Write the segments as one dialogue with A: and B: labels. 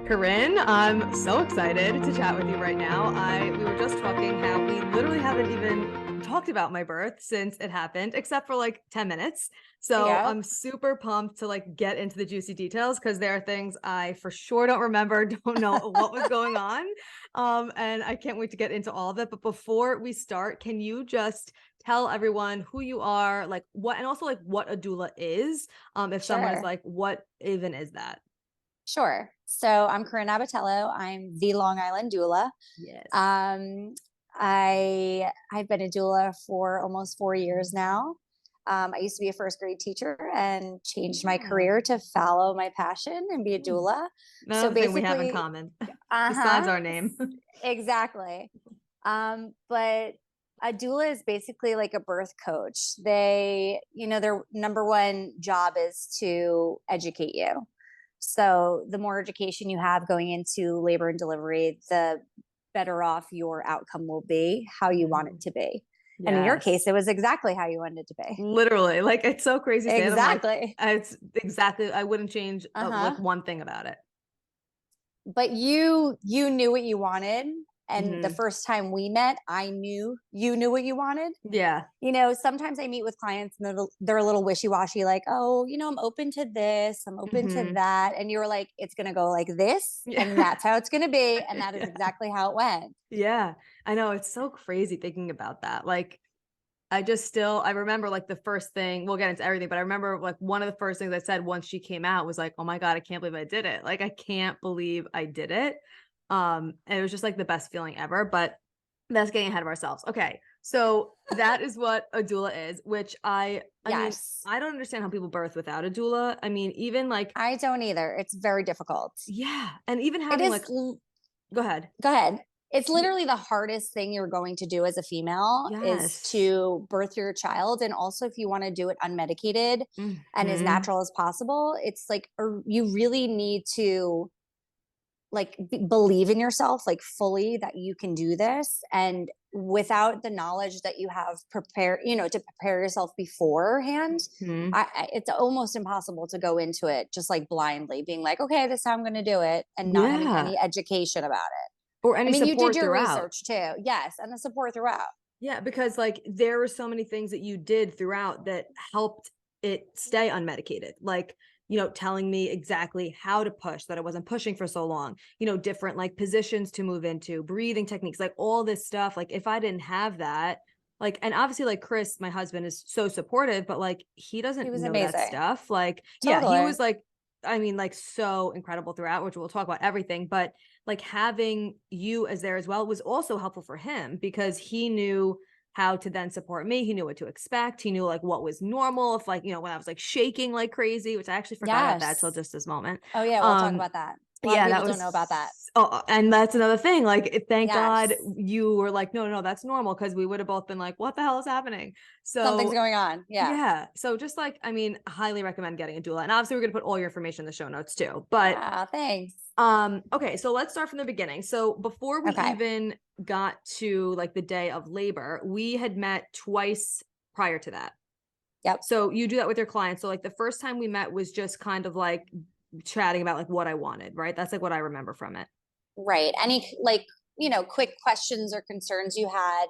A: Corinne, I'm so excited to chat with you right now. We were just talking how we literally haven't even talked about my birth since it happened, except for like 10 minutes. So
B: Yep.
A: I'm super pumped to like get into the juicy details because there are things I for sure don't remember, don't know what was going on. And I can't wait to get into all of it. But before we start, can you just tell everyone who you are, like what, and also like what a doula is? If someone is
B: Sure.
A: like, what even is that?
B: Sure. So I'm Corinne Abbatiello. I'm the Long Island doula.
A: Yes.
B: I've been a doula for almost 4 years now. I used to be a first grade teacher and changed my
A: Yeah.
B: career to follow my passion and be a
A: Hmm.
B: doula. So
A: Another thing we have in
B: basically,
A: common, besides
B: uh-huh,
A: our name.
B: exactly. But a doula is basically like a birth coach. Their number one job is to educate you. So the more education you have going into labor and delivery, the better off your outcome will be, how you want it
A: Mhm.
B: to be. And in your case,
A: Yes.
B: it was exactly how you wanted it to be.
A: Literally. Like it's so crazy to say that. I'm like,
B: Exactly.
A: it's exactly, I wouldn't change like
B: Uh-huh.
A: one thing about it.
B: But you knew what you wanted. And the
A: Hmm.
B: first time we met, I knew you knew what you wanted.
A: Yeah.
B: Sometimes I meet with clients and they're a little wishy-washy, like, oh, I'm open to this, I'm open to
A: Hmm.
B: that. And you're like, it's going to go like this, and
A: Yeah.
B: that's how it's going to be. And that is
A: Yeah.
B: exactly how it went.
A: Yeah. I know. It's so crazy thinking about that. Like, I remember like the first thing, we'll get into everything, but I remember like one of the first things I said once she came out was like, oh my God, I can't believe I did it. Like, I can't believe I did it. And it was just like the best feeling ever, but that's getting ahead of ourselves. Okay. So that is what a doula is, which I mean,
B: Yes.
A: I don't understand how people birth without a doula. I mean, even like,
B: I don't either. It's very difficult.
A: yeah. And even
B: It
A: having
B: is.
A: like, go ahead.
B: Go ahead. It's
A: Yeah.
B: literally the hardest thing you're going to do as a female is
A: Yes.
B: to birth your child. And also, if you want to do it unmedicated and as
A: Hmm.
B: natural as possible, it's like you really need to believe in yourself like fully that you can do this, and without the knowledge that you have to prepare yourself beforehand,
A: Hmm.
B: it's almost impossible to go into it just like blindly being like, okay, this is how I'm going to do it, and not having
A: Yeah.
B: any education about it.
A: Or
B: I
A: any
B: mean, you did
A: support
B: your
A: throughout.
B: research too. Yes, and the support throughout.
A: Yeah, because like there were so many things that you did throughout that helped it stay unmedicated. Like, telling me exactly how to push, that I wasn't pushing for so long, different like positions to move into, breathing techniques, like all this stuff. Like if I didn't have that, like, and obviously like Chris, my husband, is so supportive, but like he
B: He
A: doesn't
B: was
A: know that
B: amazing.
A: stuff. Like, yeah, he
B: Totally.
A: was like, I mean, like so incredible throughout, which we'll talk about everything, but like having you as there as well was also helpful for him because he knew how to then support me. He knew what to expect. He knew like what was normal. If like, when I was like shaking like crazy, which I actually forgot about that till
B: Yes.
A: just this moment.
B: Oh yeah, we'll talk
A: Um,
B: about that. A lot of
A: yeah, that
B: people don't know about
A: was,
B: that.
A: oh, and that's another thing. Like, thank God
B: Yes.
A: you were like, no, no, no, that's normal. Cause we would have both been like, what the hell is happening?
B: Something's
A: So
B: going on. Yeah.
A: yeah. So just like, I mean, highly recommend getting a doula. And obviously we're going to put all your information in the show notes too. But
B: Yeah, thanks.
A: okay, so let's start from the beginning. So before we
B: Okay.
A: even got to like the day of labor, we had met twice prior to that.
B: Yep.
A: So you do that with your clients. So like the first time we met was just kind of like chatting about like what I wanted, right? That's like what I remember from it.
B: Right. Any quick questions or concerns you had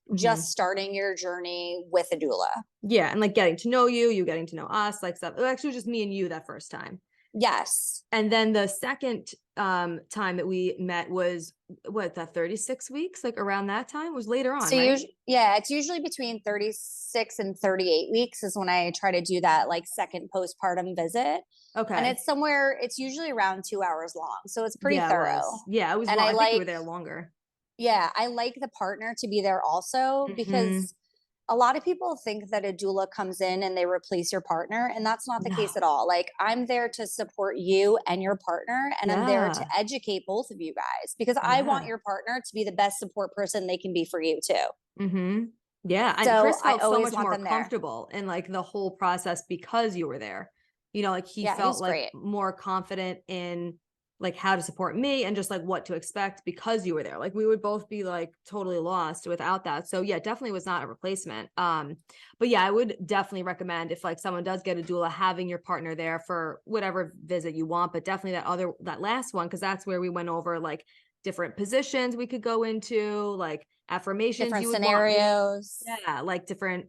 A: Hmm.
B: just starting your journey with a doula?
A: Yeah, and like getting to know you, you getting to know us, like stuff. It actually was just me and you that first time.
B: Yes.
A: And then the second time that we met was what, that 36 weeks, like around that time was later on,
B: So
A: right?
B: yeah, it's usually between 36 and 38 weeks is when I try to do that like second postpartum visit. And
A: Okay.
B: it's usually around 2 hours long. So it's pretty
A: Yeah, it was.
B: thorough.
A: Yeah, it was
B: And
A: long. I think you were there longer.
B: I like the partner to be there also,
A: Hmm.
B: because a lot of people think that a doula comes in and they replace your partner, and that's not the case
A: No.
B: at all. Like, I'm there to support you and your partner, and I'm there to
A: Yeah.
B: educate both of you guys, because I want
A: Yeah.
B: your partner to be the best support person they can be for you too.
A: Hmm. Yeah. And
B: So
A: Chris
B: I
A: felt so
B: always
A: much
B: want
A: more
B: them there.
A: comfortable in like the whole process because you were there. Like he
B: Yeah, he
A: felt
B: was
A: like
B: great.
A: more confident in like how to support me and just like what to expect because you were there. Like we would both be like totally lost without that. So yeah, definitely was not a replacement. But yeah, I would definitely recommend if like someone does get a doula, having your partner there for whatever visit you want, but definitely that last one, because that's where we went over like different positions we could go into, like affirmations
B: Different
A: you would
B: scenarios.
A: want. Yeah, like different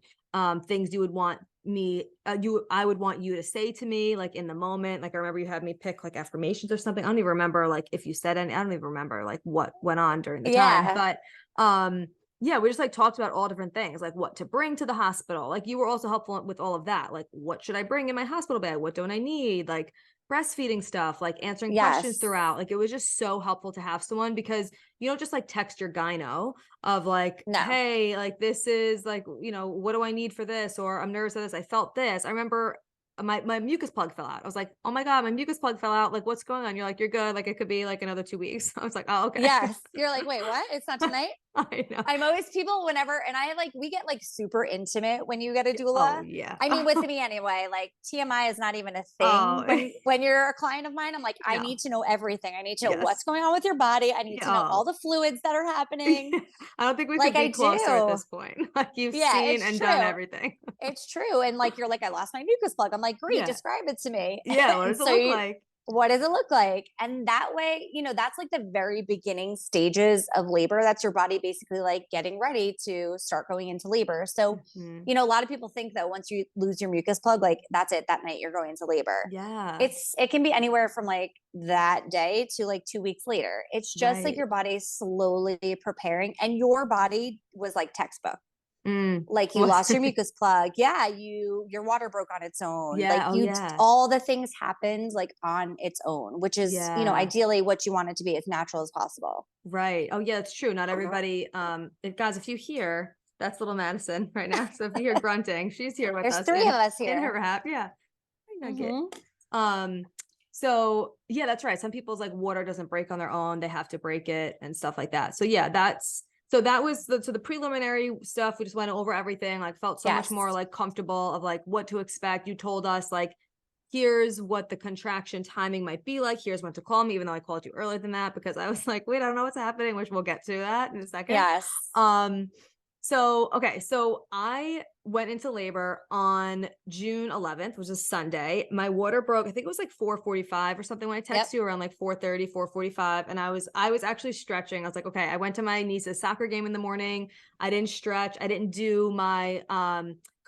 A: things you would want me I would want you to say to me like in the moment. Like I remember you had me pick like affirmations or something. I don't even remember like if you said any. I don't even remember like what went on during the time,
B: Yeah.
A: but yeah, we just like talked about all different things, like what to bring to the hospital. Like you were also helpful with all of that, like what should I bring in my hospital bag, what don't I need, like breastfeeding stuff, like answering questions
B: Yes.
A: throughout. Like it was just so helpful to have someone, because you don't just like text your gyno of like,
B: No.
A: hey, like this is like, what do I need for this? Or I'm nervous of this. I felt this. I remember my mucus plug fell out. I was like, oh my God, my mucus plug fell out. Like, what's going on? You're like, you're good. Like it could be like another 2 weeks. I was like, oh, okay.
B: Yes. You're like, wait, what? It's not tonight?
A: I know.
B: I'm always people whenever, and I like, we get like super intimate when you get a
A: Oh
B: doula.
A: yeah.
B: I mean, with me anyway, like TMI is not even a thing
A: Oh
B: when you're a client of mine. I'm like, I
A: no.
B: need to know everything. I need to know what's
A: Yes.
B: going on with your body. I need to know
A: Yeah.
B: all the fluids that are happening.
A: I don't think we
B: Like
A: could
B: I
A: be closer at
B: do.
A: this point. Like you've
B: Yeah,
A: seen
B: it's
A: and done
B: true.
A: everything.
B: It's true. And like you're like, I lost my mucus plug. I'm like, great,
A: Yeah.
B: describe it to me.
A: Yeah. What
B: And
A: does it
B: so
A: look
B: you,
A: like?
B: what does it look like? And that way, that's like the very beginning stages of labor. That's your body basically like getting ready to start going into labor. So,
A: Mhm.
B: a lot of people think that once you lose your mucus plug, like that's it, that night you're going into labor.
A: Yeah.
B: It can be anywhere from like that day to like 2 weeks later. It's just like
A: Right.
B: your body slowly preparing, and your body was like textbook.
A: Mm.
B: Like you lost your mucus plug. Yeah, your water broke on its own. Like
A: Yeah. Oh yeah.
B: all the things happened like on its own, which is,
A: Yeah.
B: ideally what you want it to be as natural as possible.
A: Right. Oh yeah, it's true. Not everybody, if you hear, that's little Madison right now. So if you hear grunting, she's here with
B: There's
A: us
B: 3 of us
A: in her
B: here.
A: wrap. Yeah. I get.
B: Hmm.
A: Um, so yeah, that's right. Some people's like water doesn't break on their own. They have to break it and stuff like that. So yeah, that was the preliminary stuff. We just went over everything, like felt so much
B: Yes.
A: more like comfortable of like what to expect. You told us like, here's what the contraction timing might be like. Here's when to call me, even though I called you earlier than that, because I was like, wait, I don't know what's happening, which we'll get to that in a second.
B: Yes.
A: So, okay. So I went into labor on June 11th, which is Sunday. My water broke. I think it was like 4:45 or something when I
B: Yep.
A: texted you, around like 4:30, 4:45. And I was actually stretching. I was like, okay, I went to my niece's soccer game in the morning. I didn't stretch. I didn't do my,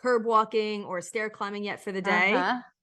A: curb walking or stair climbing yet for the day.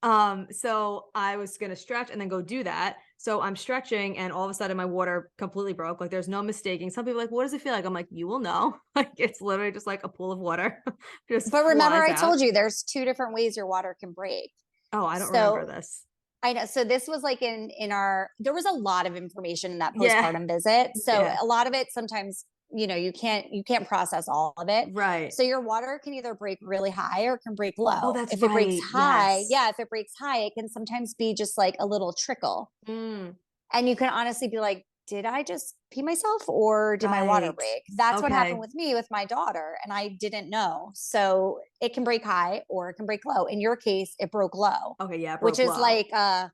B: Uh-huh.
A: So I was going to stretch and then go do that. So I'm stretching and all of a sudden my water completely broke. Like there's no mistaking. Some people are like, what does it feel like? I'm like, you will know. Like it's literally just like a pool of water just
B: But remember,
A: flies
B: I
A: out.
B: told you there's 2 different ways your water can break.
A: Oh, I don't remember
B: So
A: this.
B: I know. So this was like in our, there was a lot of information in that
A: Yeah.
B: postpartum visit. So
A: Yeah.
B: a lot of it sometimes, you can't process all of it.
A: Right.
B: So your water can either break really high or it can break
A: Oh,
B: low.
A: that's
B: If it breaks
A: right.
B: high,
A: Yes.
B: yeah, if it breaks high, it can sometimes be just like a little trickle.
A: Mm,
B: And you can honestly be like, did I just pee myself or did my water
A: right.
B: break? That's what happened
A: Okay.
B: with me with my daughter. And I didn't know. So it can break high or it can break low. In your case, it broke low,
A: Okay. Yeah. It
B: which
A: broke
B: is
A: low.
B: like a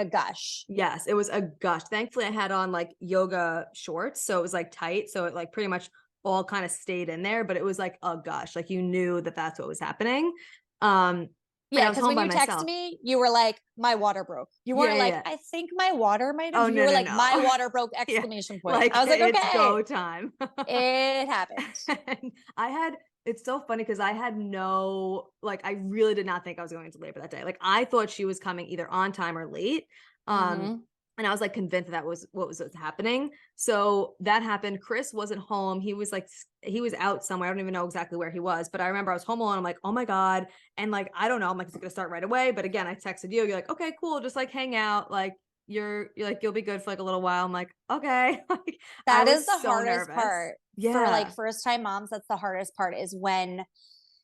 B: gush.
A: Yes, it was a gush. Thankfully, I had on like yoga shorts, so it was like tight. So it like pretty much all kind of stayed in there, but it was like a gush. Like you knew that that's what was happening. And
B: Yeah,
A: I was
B: because
A: home
B: when
A: by
B: you text
A: myself.
B: me, you were like, my water broke. You
A: Yeah,
B: weren't
A: yeah,
B: like,
A: yeah.
B: I think my water might have.
A: Oh
B: You
A: no,
B: were
A: no,
B: like, my
A: no.
B: water broke!
A: Yeah,
B: Exclamation point.
A: like
B: I was like,
A: it's
B: okay,
A: go time.
B: it happened.
A: And it's so funny because I had no, like, I really did not think I was going into labor that day. Like, I thought she was coming either on time or late. Um,
B: Hmm.
A: and I was like convinced that was what was happening. So that happened. Chris wasn't home. He was like, he was out somewhere. I don't even know exactly where he was, but I remember I was home alone. I'm like, oh my God. And like, I don't know. I'm like, is it going to start right away? But again, I texted you. You're like, okay, cool. Just like hang out. Like, you're like, you'll be good for like a little while. I'm like, okay. Like, I
B: That is the
A: was so
B: hardest
A: nervous.
B: part for like
A: Yeah.
B: first time moms. That's the hardest part is when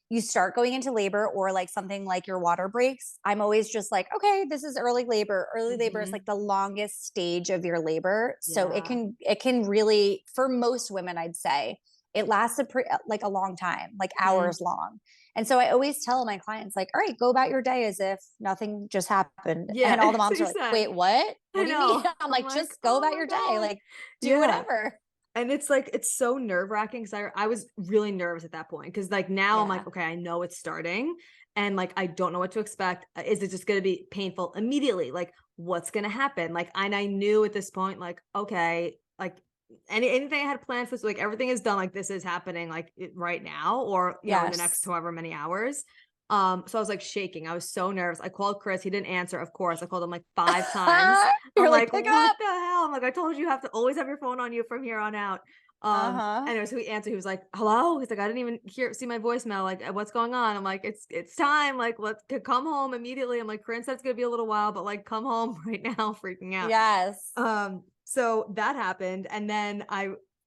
B: you start going into labor or like something like your water breaks. I'm always just like, okay, this is early labor. Early labor is
A: Mhm.
B: like the longest stage of your labor. So
A: Yeah.
B: it can really, for most women, I'd say it lasts like a long time, like
A: Mhm.
B: hours long. And so I always tell my clients, like, all right, go about your day as if nothing just happened.
A: Yeah.
B: And all the
A: That's what
B: moms
A: you
B: are like,
A: said.
B: wait, what?
A: I
B: What do you mean?
A: know.
B: I'm
A: I'm
B: like,
A: like,
B: just go
A: oh
B: about
A: my
B: your day.
A: God.
B: Like, do
A: Yeah.
B: whatever.
A: And it's like, it's so nerve wracking because I was really nervous at that point. Cause like now I'm
B: Yeah.
A: like, okay, I know it's starting and like, I don't know what to expect. Is it just going to be painful immediately? Like what's going to happen? Like, and I knew at this point, like, okay, like anything I had planned for, so like everything is done. Like this is happening like right now, or, you know, in the next
B: Yes.
A: however many hours. So I was like shaking. I was so nervous. I called Chris. He didn't answer. Of course, I called him like 5 times. I'm
B: You're like,
A: like,
B: pick
A: what
B: up.
A: the hell? I'm like, I told you you have to always have your phone on you from here on out.
B: Uh-huh.
A: Anyway, so he answered. He was like, "Hello." He's like, "I didn't even see my voicemail. Like, what's going on?" I'm like, "It's time. Like, let's come home immediately." I'm like, "Corinne said it's gonna be a little while, but like, come home right now." Freaking out.
B: Yes.
A: So that happened, and then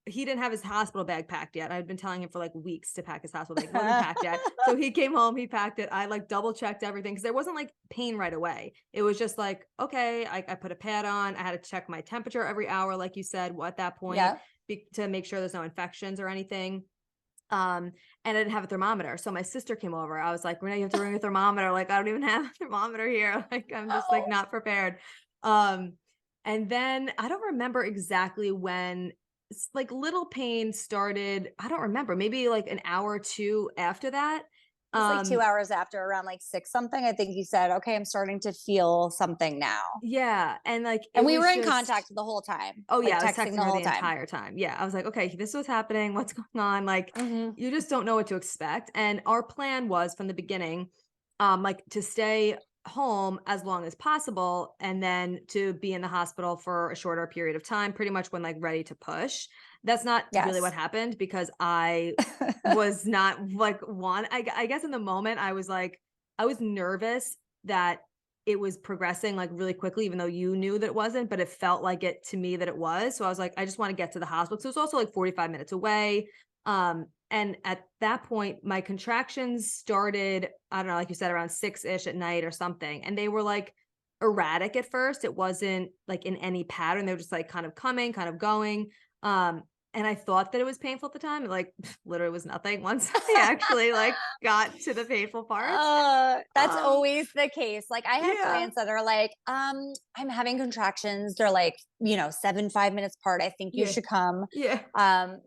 A: he didn't have his hospital bag packed yet. I had been telling him for like weeks to pack his hospital bag. It wasn't packed yet. So he came home, he packed it. I like double checked everything because there wasn't like pain right away. It was just like, okay, I put a pad on. I had to check my temperature every hour, like you said, at that point,
B: Yeah.
A: to make sure there's no infections or anything. And I didn't have a thermometer. So my sister came over. I was like, Renee, you have to bring a thermometer. Like, I don't even have a thermometer here. Like, I'm just like not prepared. Um, and then I don't remember exactly when like little pain started. I don't remember, maybe like an hour or two after that.
B: It was like 2
A: Um,
B: hours after, around like 6 something. I think you said, okay, I'm starting to feel something now.
A: yeah. And like,
B: And
A: it
B: we were
A: was
B: in contact
A: just,
B: the whole time,
A: oh
B: like
A: yeah, I was
B: texting
A: texting
B: the
A: her
B: whole
A: the
B: time.
A: entire time. Yeah. I was like, okay, this was happening. What's going on? Like,
B: Hmm.
A: you just don't know what to expect. And our plan was from the beginning, like to stay home as long as possible and then to be in the hospital for a shorter period of time, pretty much when like ready to push. That's not really what
B: Yes.
A: happened because I was not like I guess in the moment I was like, I was nervous that it was progressing like really quickly, even though you knew that it wasn't, but it felt like it to me that it was. So I was like, I just want to get to the hospital. So it's also like 45 minutes away. And at that point, my contractions started, I don't know, like you said, around 6-ish at night or something. And they were like erratic at first. It wasn't like in any pattern. They were just like kind of coming, kind of going. Um, and I thought that it was painful at the time. Like literally was nothing once I actually like got to the painful parts.
B: That's
A: Um,
B: always the case. Like I have
A: yeah,
B: clients that are like, I'm having contractions. They're like, 7 5 minutes apart. I think you
A: yeah,
B: should come.
A: yeah,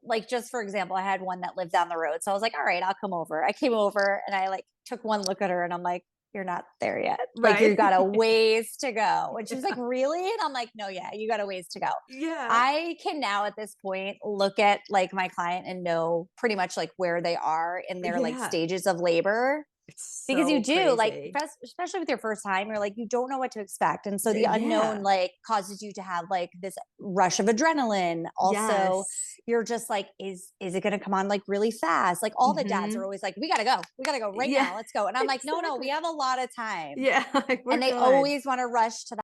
B: Like just for example, I had one that lived down the road. So I was like, all right, I'll come over. I came over and I like took one look at her and I'm like, you're not there yet. Like you
A: right.
B: got a ways to go. And she was like,
A: Yeah,
B: really? And I'm like, no, yeah, you got a ways to go.
A: yeah,
B: I can now at this point look at like my client and know pretty much like where they are in their like
A: yeah.
B: stages of labor,
A: It's
B: because you
A: so
B: do like
A: crazy.
B: especially with your first time, you're like you don't know what to expect, and so the unknown
A: Yeah.
B: like causes you to have like this rush of adrenaline. Also,
A: Yes.
B: you're just like, is it going to come on like really fast? Like all the dads are
A: Mhm.
B: always like, we gotta go right
A: Yeah,
B: now, let's go. And I'm like, no, we
A: exactly.
B: have a lot of time.
A: Yeah, like, we're
B: And they
A: good.
B: always want to rush to